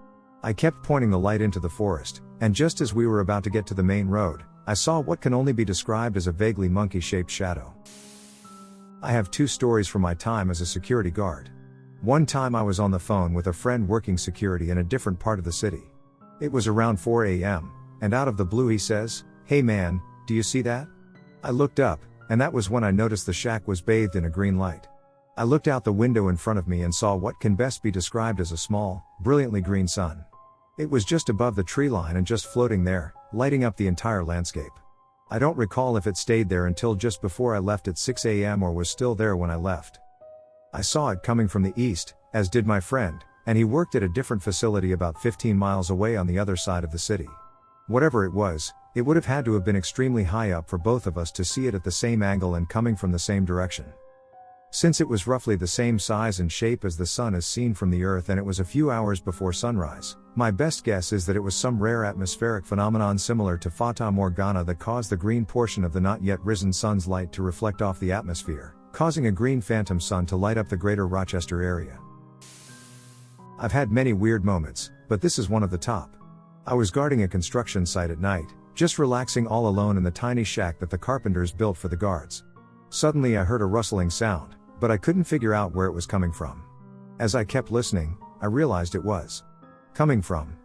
I kept pointing the light into the forest, and just as we were about to get to the main road, I saw what can only be described as a vaguely monkey-shaped shadow. I have two stories from my time as a security guard. One time I was on the phone with a friend working security in a different part of the city. It was around 4 a.m., and out of the blue he says, "Hey man, do you see that?" I looked up, and that was when I noticed the shack was bathed in a green light. I looked out the window in front of me and saw what can best be described as a small, brilliantly green sun. It was just above the tree line and just floating there, lighting up the entire landscape. I don't recall if it stayed there until just before I left at 6 a.m. or was still there when I left. I saw it coming from the east, as did my friend, and he worked at a different facility about 15 miles away on the other side of the city. Whatever it was, it would have had to have been extremely high up for both of us to see it at the same angle and coming from the same direction. Since it was roughly the same size and shape as the sun as seen from the Earth and it was a few hours before sunrise, my best guess is that it was some rare atmospheric phenomenon similar to Fata Morgana that caused the green portion of the not yet risen sun's light to reflect off the atmosphere, causing a green phantom sun to light up the greater Rochester area. I've had many weird moments, but this is one of the top. I was guarding a construction site at night, just relaxing all alone in the tiny shack that the carpenters built for the guards. Suddenly I heard a rustling sound, but I couldn't figure out where it was coming from. As I kept listening, I realized it was coming from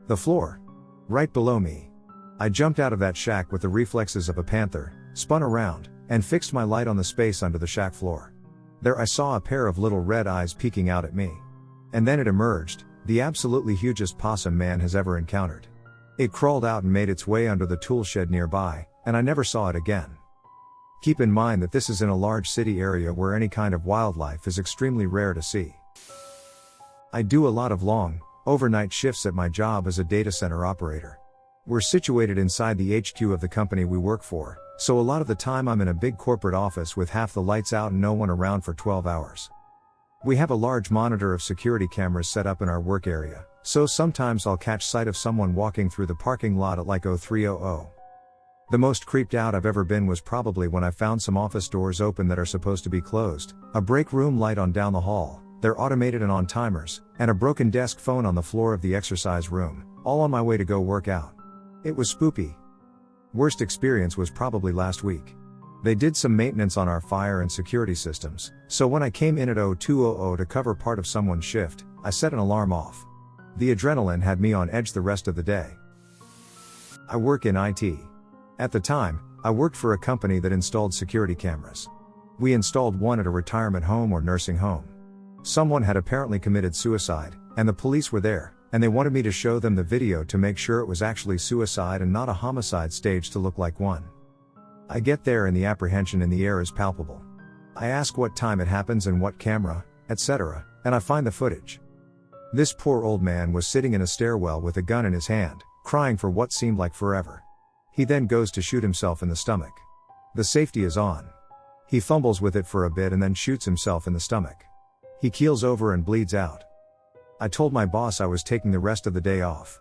the floor, right below me. I jumped out of that shack with the reflexes of a panther, spun around, and fixed my light on the space under the shack floor. There I saw a pair of little red eyes peeking out at me. And then it emerged, the absolutely hugest possum man has ever encountered. It crawled out and made its way under the tool shed nearby, and I never saw it again. Keep in mind that this is in a large city area where any kind of wildlife is extremely rare to see. I do a lot of long, overnight shifts at my job as a data center operator. We're situated inside the HQ of the company we work for, so a lot of the time I'm in a big corporate office with half the lights out and no one around for 12 hours. We have a large monitor of security cameras set up in our work area, so sometimes I'll catch sight of someone walking through the parking lot at like 0300. The most creeped out I've ever been was probably when I found some office doors open that are supposed to be closed, a break room light on down the hall, they're automated and on timers, and a broken desk phone on the floor of the exercise room, all on my way to go work out. It was spoopy. Worst experience was probably last week. They did some maintenance on our fire and security systems, so when I came in at 0200 to cover part of someone's shift, I set an alarm off. The adrenaline had me on edge the rest of the day. I work in IT. At the time, I worked for a company that installed security cameras. We installed one at a retirement home or nursing home. Someone had apparently committed suicide, and the police were there, and they wanted me to show them the video to make sure it was actually suicide and not a homicide staged to look like one. I get there and the apprehension in the air is palpable. I ask what time it happens and what camera, etc., and I find the footage. This poor old man was sitting in a stairwell with a gun in his hand, crying for what seemed like forever. He then goes to shoot himself in the stomach. The safety is on. He fumbles with it for a bit and then shoots himself in the stomach. He keels over and bleeds out. I told my boss I was taking the rest of the day off.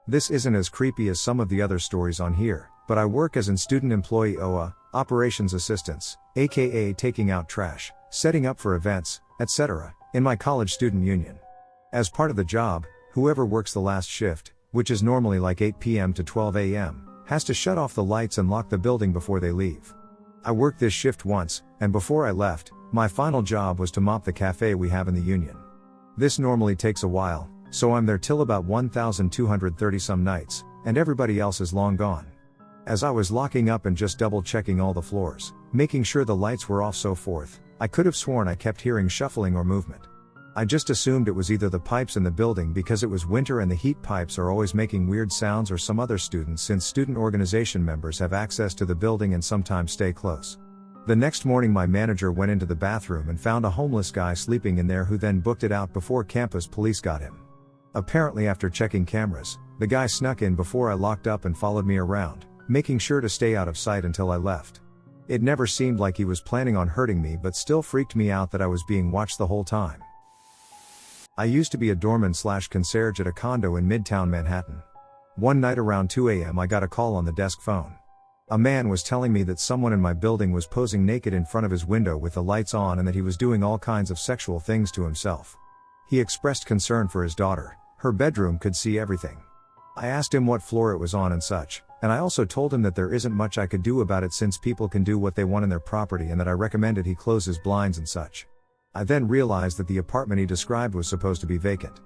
This isn't as creepy as some of the other stories on here, but I work as an student employee OA, operations assistants, aka taking out trash, setting up for events, etc., in my college student union. As part of the job, whoever works the last shift, which is normally like 8 p.m. to 12 a.m., has to shut off the lights and lock the building before they leave. I worked this shift once, and before I left, my final job was to mop the cafe we have in the union. This normally takes a while, so I'm there till about 1,230 some nights, and everybody else is long gone. As I was locking up and just double checking all the floors, making sure the lights were off so forth, I could have sworn I kept hearing shuffling or movement. I just assumed it was either the pipes in the building because it was winter and the heat pipes are always making weird sounds, or some other students, since student organization members have access to the building and sometimes stay close. The next morning my manager went into the bathroom and found a homeless guy sleeping in there, who then booked it out before campus police got him. Apparently after checking cameras, the guy snuck in before I locked up and followed me around, making sure to stay out of sight until I left. It never seemed like he was planning on hurting me, but still freaked me out that I was being watched the whole time. I used to be a doorman/concierge at a condo in Midtown Manhattan. One night around 2 a.m. I got a call on the desk phone. A man was telling me that someone in my building was posing naked in front of his window with the lights on, and that he was doing all kinds of sexual things to himself. He expressed concern for his daughter. Her bedroom could see everything. I asked him what floor it was on and such, and I also told him that there isn't much I could do about it since people can do what they want in their property, and that I recommended he close his blinds and such. I then realized that the apartment he described was supposed to be vacant.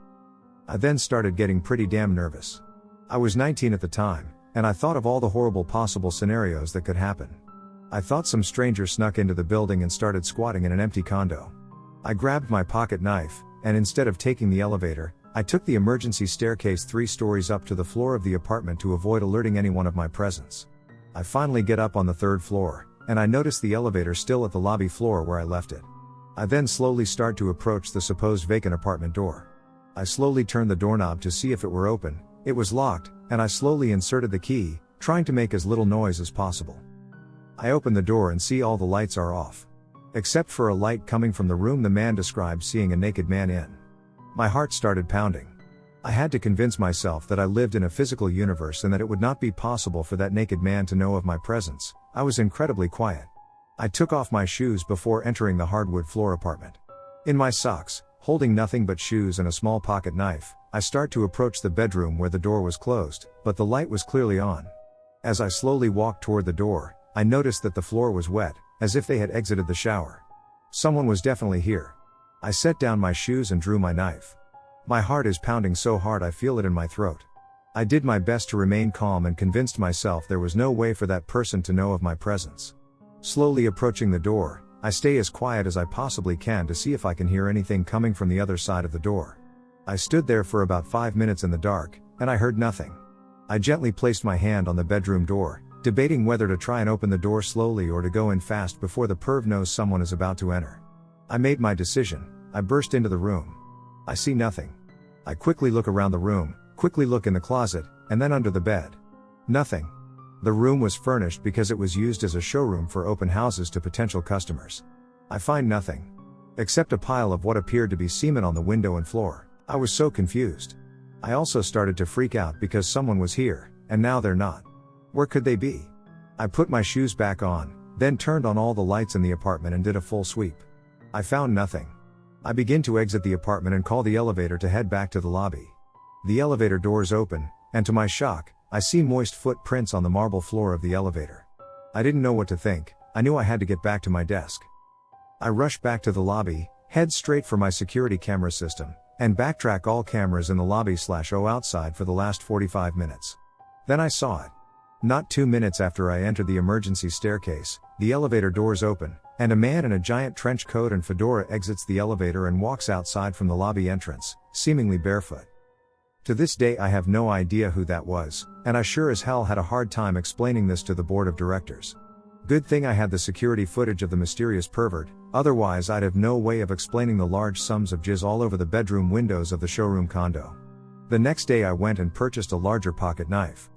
I then started getting pretty damn nervous. I was 19 at the time, and I thought of all the horrible possible scenarios that could happen. I thought some stranger snuck into the building and started squatting in an empty condo. I grabbed my pocket knife, and instead of taking the elevator, I took the emergency staircase 3 stories up to the floor of the apartment to avoid alerting anyone of my presence. I finally get up on the 3rd floor, and I notice the elevator still at the lobby floor where I left it. I then slowly start to approach the supposed vacant apartment door. I slowly turned the doorknob to see if it were open. It was locked, and I slowly inserted the key, trying to make as little noise as possible. I open the door and see all the lights are off, except for a light coming from the room the man described seeing a naked man in. My heart started pounding. I had to convince myself that I lived in a physical universe and that it would not be possible for that naked man to know of my presence. I was incredibly quiet. I took off my shoes before entering the hardwood floor apartment. In my socks, holding nothing but shoes and a small pocket knife, I start to approach the bedroom where the door was closed, but the light was clearly on. As I slowly walked toward the door, I noticed that the floor was wet, as if they had exited the shower. Someone was definitely here. I set down my shoes and drew my knife. My heart is pounding so hard I feel it in my throat. I did my best to remain calm and convinced myself there was no way for that person to know of my presence. Slowly approaching the door, I stay as quiet as I possibly can to see if I can hear anything coming from the other side of the door. I stood there for about 5 minutes in the dark, and I heard nothing. I gently placed my hand on the bedroom door, debating whether to try and open the door slowly or to go in fast before the perv knows someone is about to enter. I made my decision. I burst into the room. I see nothing. I quickly look around the room, quickly look in the closet, and then under the bed. Nothing. The room was furnished because it was used as a showroom for open houses to potential customers. I find nothing. Except a pile of what appeared to be semen on the window and floor. I was so confused. I also started to freak out because someone was here, and now they're not. Where could they be? I put my shoes back on, then turned on all the lights in the apartment and did a full sweep. I found nothing. I begin to exit the apartment and call the elevator to head back to the lobby. The elevator doors open, and to my shock, I see moist footprints on the marble floor of the elevator. I didn't know what to think. I knew I had to get back to my desk. I rush back to the lobby, head straight for my security camera system, and backtrack all cameras in the lobby/o outside for the last 45 minutes. Then I saw it. Not 2 minutes after I entered the emergency staircase, the elevator doors open, and a man in a giant trench coat and fedora exits the elevator and walks outside from the lobby entrance, seemingly barefoot. To this day I have no idea who that was, and I sure as hell had a hard time explaining this to the board of directors. Good thing I had the security footage of the mysterious pervert, otherwise I'd have no way of explaining the large sums of jizz all over the bedroom windows of the showroom condo. The next day I went and purchased a larger pocket knife.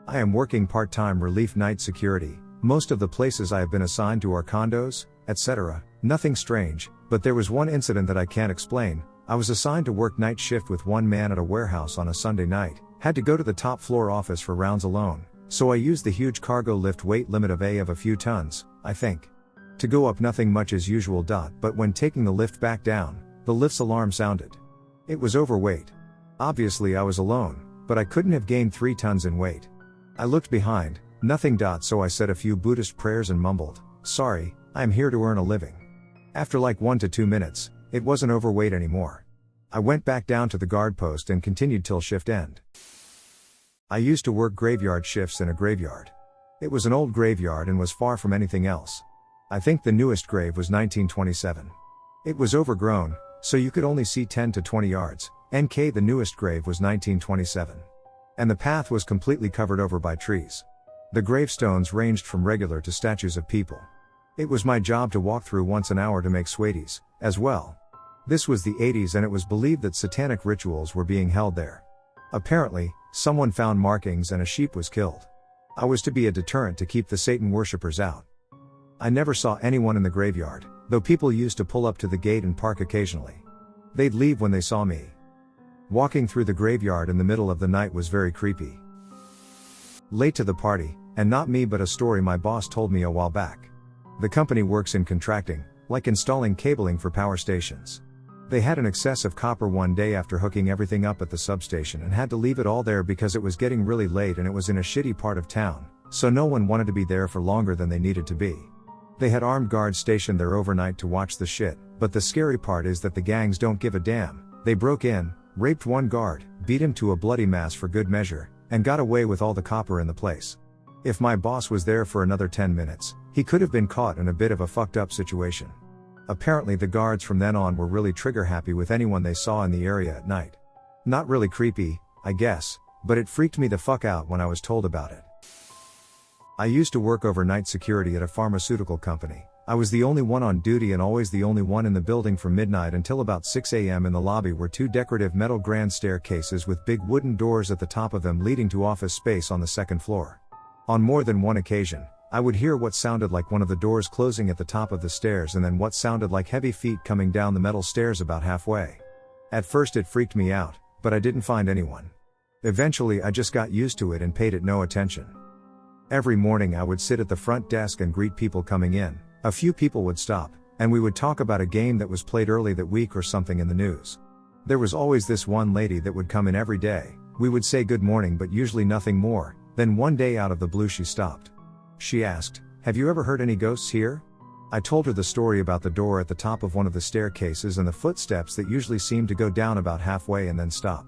I am working part-time relief night security. Most of the places I have been assigned to are condos, etc. Nothing strange, but there was one incident that I can't explain. I was assigned to work night shift with one man at a warehouse on a Sunday night. Had to go to the top floor office for rounds alone, so I used the huge cargo lift weight limit of a few tons, I think. To go up nothing much as usual. But when taking the lift back down, the lift's alarm sounded. It was overweight. Obviously I was alone, but I couldn't have gained 3 tons in weight. I looked behind, nothing. So I said a few Buddhist prayers and mumbled, "Sorry, I am here to earn a living." After like 1 to 2 minutes, it wasn't overweight anymore. I went back down to the guard post and continued till shift end. I used to work graveyard shifts in a graveyard. It was an old graveyard and was far from anything else. I think the newest grave was 1927. It was overgrown, so you could only see 10 to 20 yards. The newest grave was 1927. And the path was completely covered over by trees. The gravestones ranged from regular to statues of people. It was my job to walk through once an hour to make sweaties, as well. This was the 80s and it was believed that satanic rituals were being held there. Apparently, someone found markings and a sheep was killed. I was to be a deterrent to keep the Satan worshippers out. I never saw anyone in the graveyard, though people used to pull up to the gate and park occasionally. They'd leave when they saw me. Walking through the graveyard in the middle of the night was very creepy. Late to the party, and not me but a story my boss told me a while back. The company works in contracting, like installing cabling for power stations. They had an excess of copper one day after hooking everything up at the substation and had to leave it all there because it was getting really late and it was in a shitty part of town, so no one wanted to be there for longer than they needed to be. They had armed guards stationed there overnight to watch the shit, but the scary part is that the gangs don't give a damn. They broke in, raped one guard, beat him to a bloody mass for good measure, and got away with all the copper in the place. If my boss was there for another 10 minutes, he could have been caught in a bit of a fucked up situation. Apparently the guards from then on were really trigger happy with anyone they saw in the area at night. Not really creepy, I guess, but it freaked me the fuck out when I was told about it. I used to work overnight security at a pharmaceutical company. I was the only one on duty and always the only one in the building from midnight until about 6 a.m. In the lobby were 2 decorative metal grand staircases with big wooden doors at the top of them leading to office space on the second floor. On more than one occasion, I would hear what sounded like one of the doors closing at the top of the stairs and then what sounded like heavy feet coming down the metal stairs about halfway. At first it freaked me out, but I didn't find anyone. Eventually I just got used to it and paid it no attention. Every morning I would sit at the front desk and greet people coming in. A few people would stop, and we would talk about a game that was played early that week or something in the news. There was always this one lady that would come in every day. We would say good morning but usually nothing more. Then one day out of the blue she stopped. She asked, "Have you ever heard any ghosts here?" I told her the story about the door at the top of one of the staircases and the footsteps that usually seem to go down about halfway and then stop.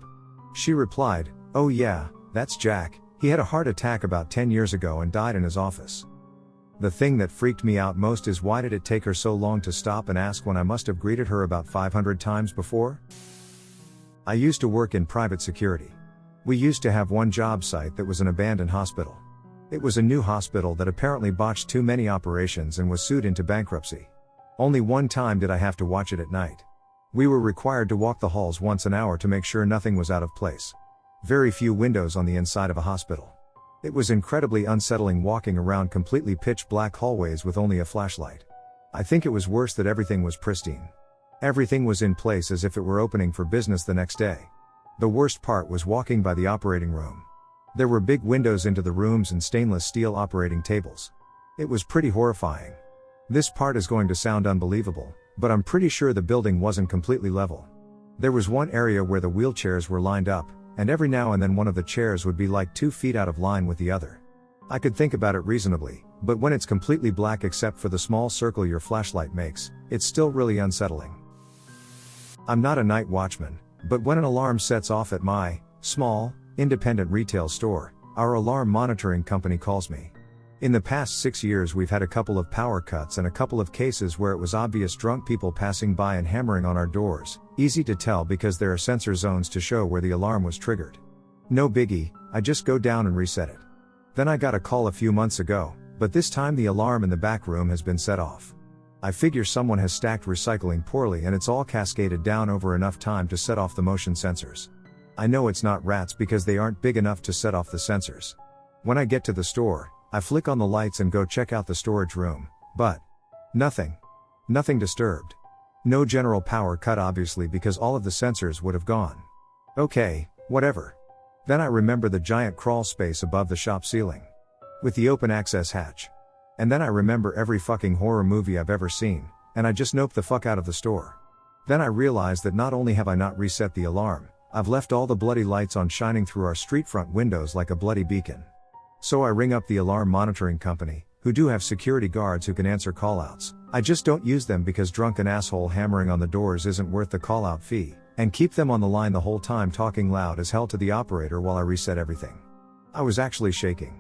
She replied, "Oh yeah, that's Jack. He had a heart attack about 10 years ago and died in his office." The thing that freaked me out most is why did it take her so long to stop and ask when I must have greeted her about 500 times before? I used to work in private security. We used to have one job site that was an abandoned hospital. It was a new hospital that apparently botched too many operations and was sued into bankruptcy. Only one time did I have to watch it at night. We were required to walk the halls once an hour to make sure nothing was out of place. Very few windows on the inside of a hospital. It was incredibly unsettling walking around completely pitch black hallways with only a flashlight. I think it was worse that everything was pristine. Everything was in place as if it were opening for business the next day. The worst part was walking by the operating room. There were big windows into the rooms and stainless steel operating tables. It was pretty horrifying. This part is going to sound unbelievable, but I'm pretty sure the building wasn't completely level. There was one area where the wheelchairs were lined up, and every now and then one of the chairs would be like 2 feet out of line with the other. I could think about it reasonably, but when it's completely black except for the small circle your flashlight makes, it's still really unsettling. I'm not a night watchman, but when an alarm sets off at my small, independent retail store, our alarm monitoring company calls me. In the past 6 years we've had a couple of power cuts and a couple of cases where it was obvious drunk people passing by and hammering on our doors, easy to tell because there are sensor zones to show where the alarm was triggered. No biggie, I just go down and reset it. Then I got a call a few months ago, but this time the alarm in the back room has been set off. I figure someone has stacked recycling poorly and it's all cascaded down over enough time to set off the motion sensors. I know it's not rats because they aren't big enough to set off the sensors. When I get to the store, I flick on the lights and go check out the storage room, but nothing disturbed. No general power cut obviously because all of the sensors would have gone. Okay, whatever. Then I remember the giant crawl space above the shop ceiling. With the open access hatch. And then I remember every fucking horror movie I've ever seen, and I just noped the fuck out of the store. Then I realized that not only have I not reset the alarm, I've left all the bloody lights on shining through our street front windows like a bloody beacon. So I ring up the alarm monitoring company, who do have security guards who can answer callouts. I just don't use them because drunken asshole hammering on the doors isn't worth the callout fee, and keep them on the line the whole time talking loud as hell to the operator while I reset everything. I was actually shaking.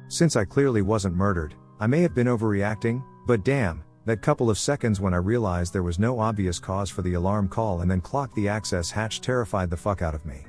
Since I clearly wasn't murdered, I may have been overreacting, but damn, that couple of seconds when I realized there was no obvious cause for the alarm call and then clocked the access hatch terrified the fuck out of me.